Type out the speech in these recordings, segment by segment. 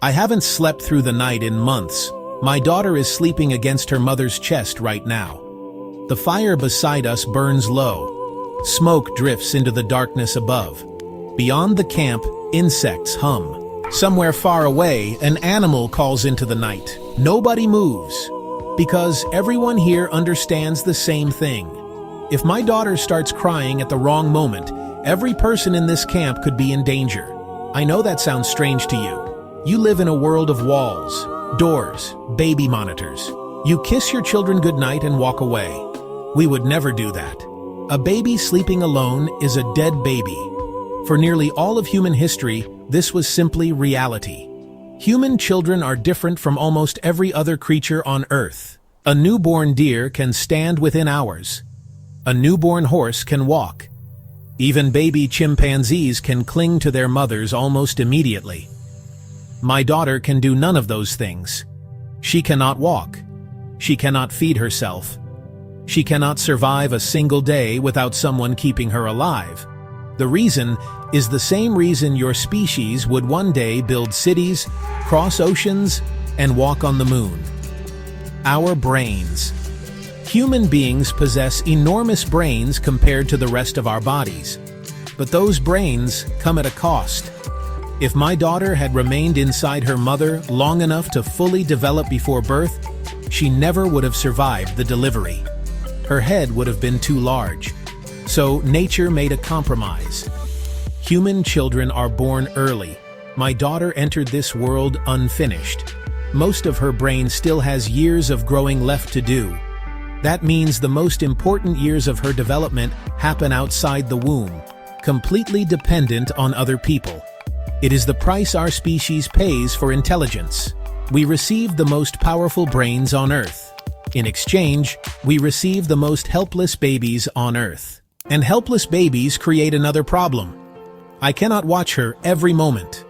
I haven't slept through the night in months. My daughter is sleeping against her mother's chest right now. The fire beside us burns low. Smoke drifts into the darkness above. Beyond the camp, insects hum. Somewhere far away, an animal calls into the night. Nobody moves, because everyone here understands the same thing. If my daughter starts crying at the wrong moment, every person in this camp could be in danger. I know that sounds strange to you. You live in a world of walls, doors, baby monitors. You kiss your children goodnight and walk away. We would never do that. A baby sleeping alone is a dead baby. For nearly all of human history, this was simply reality. Human children are different from almost every other creature on Earth. A newborn deer can stand within hours. A newborn horse can walk. Even baby chimpanzees can cling to their mothers almost immediately. My daughter can do none of those things. She cannot walk. She cannot feed herself. She cannot survive a single day without someone keeping her alive. The reason is the same reason your species would one day build cities, cross oceans, and walk on the moon. Our brains. Human beings possess enormous brains compared to the rest of our bodies. But those brains come at a cost. If my daughter had remained inside her mother long enough to fully develop before birth, she never would have survived the delivery. Her head would have been too large. So nature made a compromise. Human children are born early. My daughter entered this world unfinished. Most of her brain still has years of growing left to do. That means the most important years of her development happen outside the womb, completely dependent on other people. It is the price our species pays for intelligence. We receive the most powerful brains on Earth. In exchange, we receive the most helpless babies on Earth. And helpless babies create another problem. I cannot watch her every moment.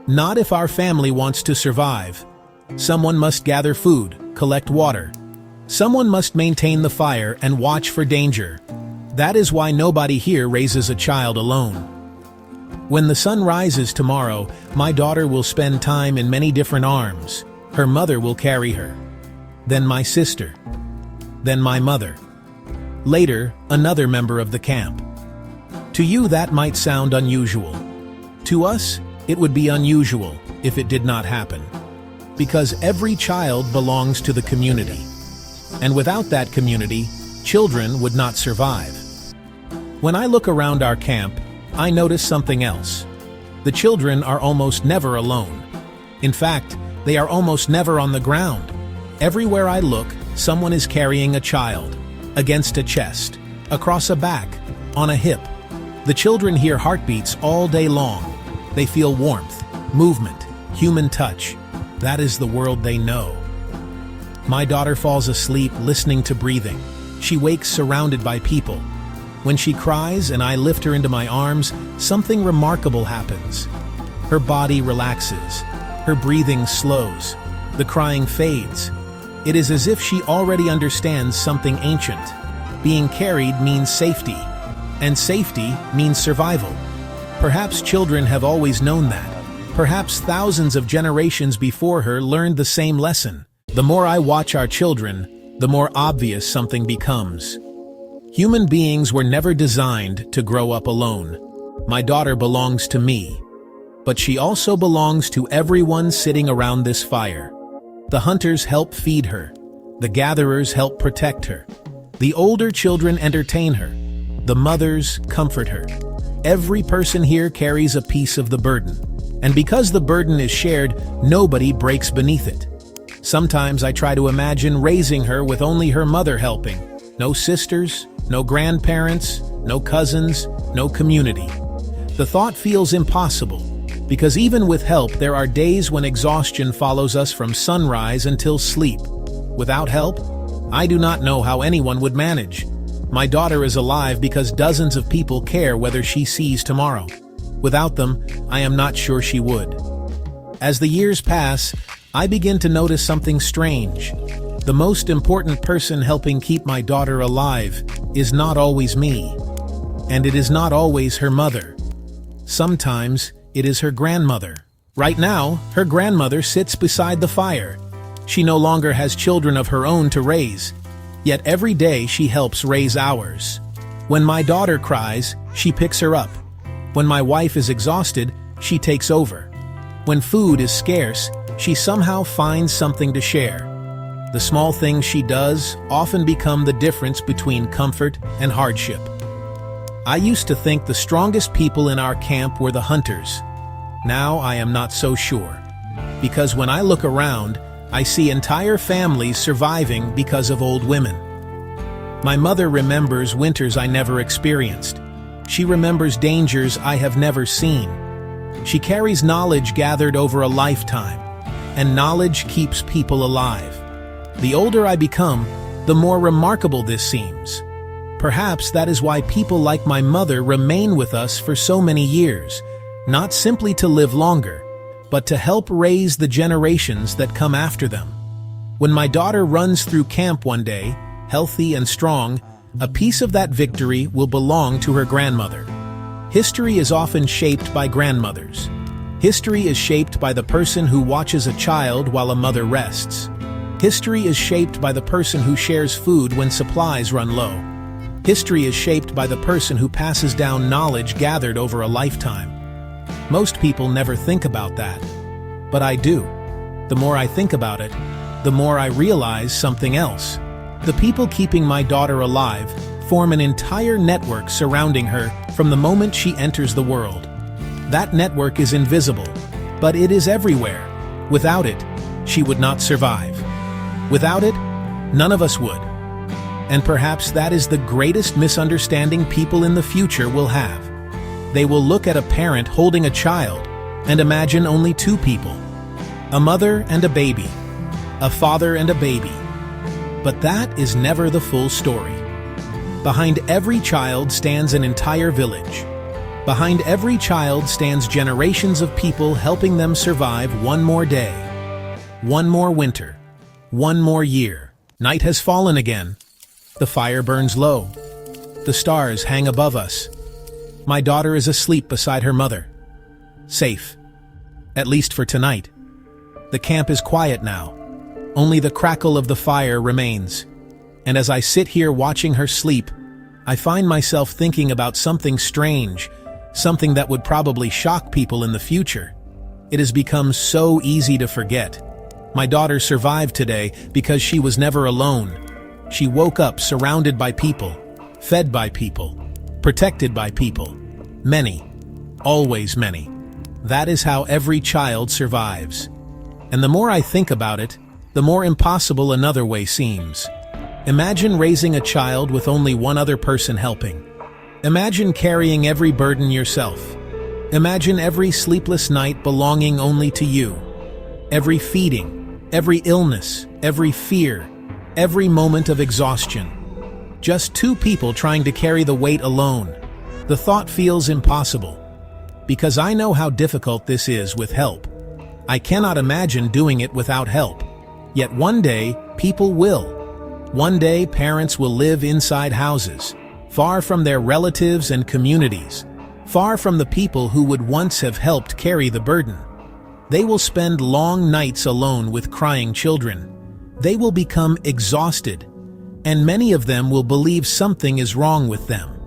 Not if our family wants to survive. Someone must gather food, collect water. Someone must maintain the fire and watch for danger. That is why nobody here raises a child alone. When the sun rises tomorrow, my daughter will spend time in many different arms. Her mother will carry her. Then my sister. Then my mother. Later, another member of the camp. To you that might sound unusual. To us, it would be unusual if it did not happen. Because every child belongs to the community. And without that community, children would not survive. When I look around our camp, I notice something else. The children are almost never alone. In fact, they are almost never on the ground. Everywhere I look, someone is carrying a child. Against a chest, across a back, on a hip. The children hear heartbeats all day long. They feel warmth, movement, human touch. That is the world they know. My daughter falls asleep listening to breathing. She wakes surrounded by people. When she cries and I lift her into my arms, something remarkable happens. Her body relaxes. Her breathing slows. The crying fades. It is as if she already understands something ancient. Being carried means safety, and safety means survival. Perhaps children have always known that. Perhaps thousands of generations before her learned the same lesson. The more I watch our children, the more obvious something becomes. Human beings were never designed to grow up alone. My daughter belongs to me, but she also belongs to everyone sitting around this fire. The hunters help feed her. The gatherers help protect her. The older children entertain her. The mothers comfort her. Every person here carries a piece of the burden. And because the burden is shared, nobody breaks beneath it. Sometimes I try to imagine raising her with only her mother helping. No sisters, no grandparents, no cousins, no community. The thought feels impossible, because even with help, there are days when exhaustion follows us from sunrise until sleep. Without help, I do not know how anyone would manage. My daughter is alive because dozens of people care whether she sees tomorrow. Without them, I am not sure she would. As the years pass, I begin to notice something strange. The most important person helping keep my daughter alive is not always me. And it is not always her mother. Sometimes it is her grandmother, Right now, her grandmother sits beside the fire. She no longer has children of her own to raise, yet every day she helps raise ours. When my daughter cries, she picks her up. When my wife is exhausted, she takes over. When food is scarce, she somehow finds something to share. The small things she does often become the difference between comfort and hardship. I used to think the strongest people in our camp were the hunters. Now I am not so sure, because when I look around, I see entire families surviving because of old women. My mother remembers winters I never experienced. She remembers dangers I have never seen. She carries knowledge gathered over a lifetime, and knowledge keeps people alive. The older I become, the more remarkable this seems. Perhaps that is why people like my mother remain with us for so many years, not simply to live longer, but to help raise the generations that come after them. When my daughter runs through camp one day, healthy and strong, a piece of that victory will belong to her grandmother. History is often shaped by grandmothers. History is shaped by the person who watches a child while a mother rests. History is shaped by the person who shares food when supplies run low. History is shaped by the person who passes down knowledge gathered over a lifetime. Most people never think about that, but I do. The more I think about it, the more I realize something else. The people keeping my daughter alive form an entire network surrounding her from the moment she enters the world. That network is invisible, but it is everywhere. Without it, she would not survive. Without it, none of us would. And perhaps that is the greatest misunderstanding people in the future will have. They will look at a parent holding a child and imagine only two people, a mother and a baby, a father and a baby. But that is never the full story. Behind every child stands an entire village. Behind every child stands generations of people helping them survive one more day, one more winter, one more year. Night has fallen again. The fire burns low. The stars hang above us. My daughter is asleep beside her mother. Safe. At least for tonight. The camp is quiet now. Only the crackle of the fire remains. And as I sit here watching her sleep, I find myself thinking about something strange, something that would probably shock people in the future. It has become so easy to forget. My daughter survived today because she was never alone. She woke up surrounded by people, fed by people, protected by people. Many, always many. That is how every child survives. And the more I think about it, the more impossible another way seems. Imagine raising a child with only one other person helping. Imagine carrying every burden yourself. Imagine every sleepless night belonging only to you. Every feeding, every illness, every fear, every moment of exhaustion. Just two people trying to carry the weight alone. The thought feels impossible, because I know how difficult this is with help. I cannot imagine doing it without help. Yet one day, people will. One day, parents will live inside houses, far from their relatives and communities, far from the people who would once have helped carry the burden. They will spend long nights alone with crying children. They will become exhausted, and many of them will believe something is wrong with them.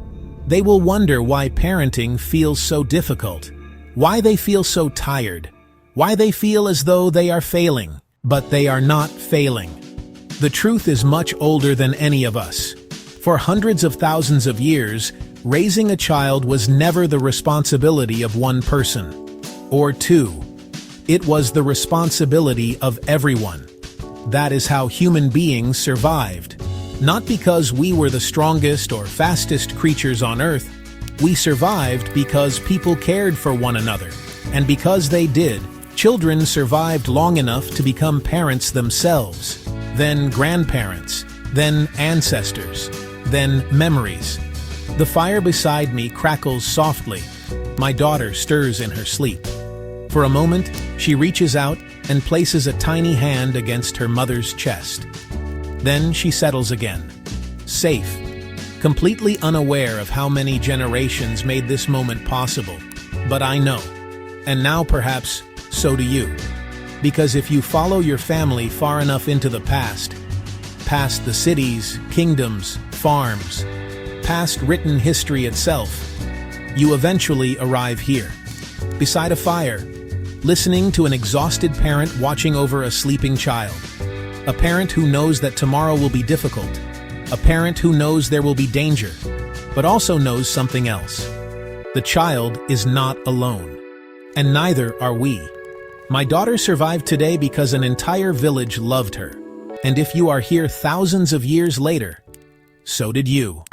They will wonder why parenting feels so difficult, why they feel so tired, why they feel as though they are failing, but they are not failing. The truth is much older than any of us. For hundreds of thousands of years, raising a child was never the responsibility of one person, or two. It was the responsibility of everyone. That is how human beings survived. Not because we were the strongest or fastest creatures on Earth. We survived because people cared for one another. And because they did, children survived long enough to become parents themselves, then grandparents, then ancestors, then memories. The fire beside me crackles softly. My daughter stirs in her sleep. For a moment, she reaches out and places a tiny hand against her mother's chest. Then she settles again, safe, completely unaware of how many generations made this moment possible. But I know, and now perhaps so do you. Because if you follow your family far enough into the past the cities, kingdoms, farms, past written history itself, you eventually arrive here, beside a fire, listening to an exhausted parent watching over a sleeping child. A parent who knows that tomorrow will be difficult. A parent who knows there will be danger, but also knows something else. The child is not alone. And neither are we. My daughter survived today because an entire village loved her. And if you are here thousands of years later, so did you.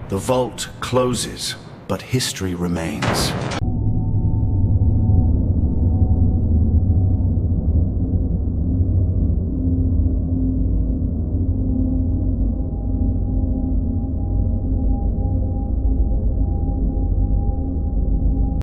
The vault closes, but history remains.